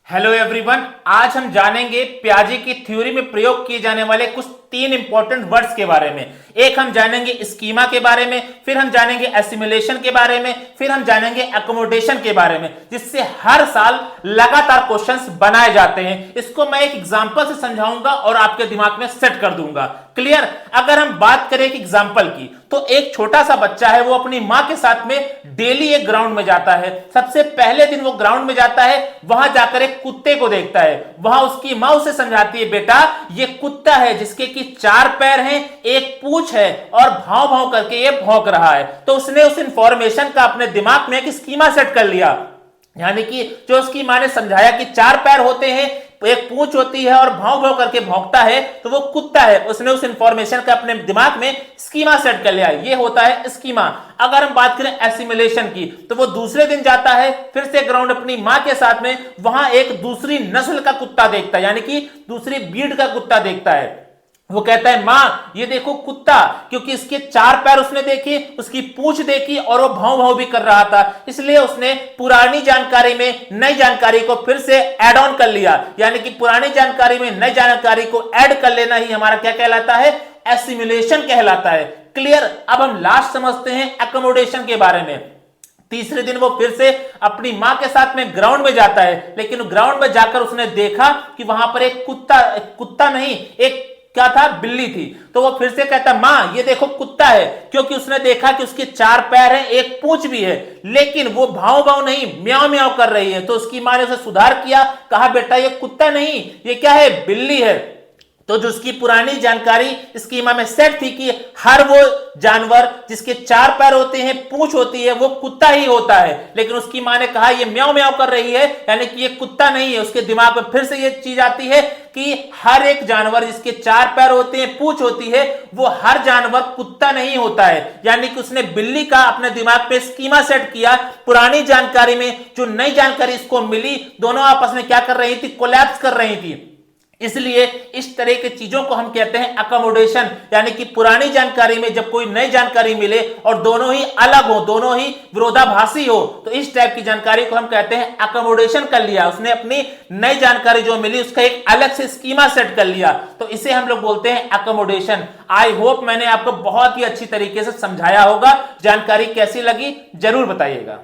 Hello everyone, आज हम जानेंगे पियाजे की थ्योरी में प्रयोग किए जाने वाले कुछ तीन इंपॉर्टेंट वर्ड्स के बारे में। एक हम जानेंगे स्कीमा के बारे में, फिर हम जानेंगे एसिमिलेशन के बारे में, फिर हम जानेंगे अकोमोडेशन के बारे में, जिससे हर साल लगातार क्वेश्चंस बनाए जाते हैं। इसको मैं एक एग्जांपल से समझाऊंगा और आपके दिमाग में सेट कर दूंगा। क्लियर? अगर हम बात करें एक एग्जांपल की, तो एक छोटा सा बच्चा है, वो अपनी मां के साथ में डेली एक ग्राउंड में जाता है। सबसे पहले दिन वो ग्राउंड में जाता है, वहां जाकर एक कुत्ते को देखता है। वहां उसकी मां उसे समझाती है, बेटा ये कुत्ता है जिसके कि 4 पैर हैं, एक पूंछ है और भाव भाव करके ये भौंक रहा है। तो उसने उस इंफॉर्मेशन का अपने दिमाग में एक स्कीमा सेट कर लिया, यानी कि जो उसकी मां ने समझाया कि 4 पैर होते हैं, एक पूंछ होती है और भाव भाव करके भौंकता है, तो वो कुत्ता है। उसने उस इंफॉर्मेशन का अपने दिमाग में स्कीमा सेट कर लिया। ये होता है स्कीमा। अगर हम बात करें एसिमिलेशन की, तो वो दूसरे दिन जाता है फिर से ग्राउंड अपनी मां के साथ में, वहां एक दूसरी नस्ल का कुत्ता देखता है, यानी कि दूसरी ब्रीड का कुत्ता देखता है। वो कहता है, मां ये देखो कुत्ता, क्योंकि इसके 4 पैर उसने देखे, उसकी पूंछ देखी और वो भाव भाव भी कर रहा था, इसलिए उसने पुरानी जानकारी में नई जानकारी को फिर से ऐड ऑन कर लिया। यानी कि पुरानी जानकारी में नई जानकारी को ऐड कर लेना ही हमारा क्या कहलाता है? एसिमिलेशन कहलाता है। क्लियर? अब हम लास्ट समझते हैं अकोमोडेशन के बारे में। तीसरे दिन वो फिर से अपनी मां के साथ में ग्राउंड में जाता है, लेकिन ग्राउंड में जाकर उसने देखा कि वहां पर एक कुत्ता नहीं, एक क्या था? बिल्ली थी। तो वो फिर से कहता, मां ये देखो कुत्ता है, क्योंकि उसने देखा कि उसके 4 पैर हैं, एक पूंछ भी है, लेकिन वो भाव भाव नहीं, म्याऊ म्याऊ कर रही है। तो उसकी मां ने उसे सुधार किया, कहा बेटा ये कुत्ता नहीं, ये क्या है? बिल्ली है। तो जो उसकी पुरानी जानकारी स्कीमा में सेट थी कि हर वो जानवर जिसके 4 पैर होते हैं, पूंछ होती है, वो कुत्ता ही होता है, लेकिन उसकी मां ने कहा ये म्याऊ म्याऊ कर रही है, यानी कि ये कुत्ता नहीं है। उसके दिमाग में फिर से ये चीज आती है कि हर एक जानवर जिसके 4 पैर होते हैं, पूंछ होती है, वो हर जानवर कुत्ता नहीं होता है। यानी कि उसने बिल्ली का अपने दिमाग पे स्कीमा सेट किया। पुरानी जानकारी में जो नई जानकारी इसको मिली, दोनों आपस में क्या कर रही थी? कोलैप्स कर रही थी। इसलिए इस तरह की चीजों को हम कहते हैं अकोमोडेशन। यानी कि पुरानी जानकारी में जब कोई नई जानकारी मिले और दोनों ही अलग हो, दोनों ही विरोधाभासी हो, तो इस टाइप की जानकारी को हम कहते हैं अकोमोडेशन कर लिया। उसने अपनी नई जानकारी जो मिली उसका एक अलग से स्कीमा सेट कर लिया, तो इसे हम लोग बोलते हैं अकोमोडेशन। आई होप मैंने आपको बहुत ही अच्छी तरीके से समझाया होगा। जानकारी कैसी लगी जरूर बताइएगा।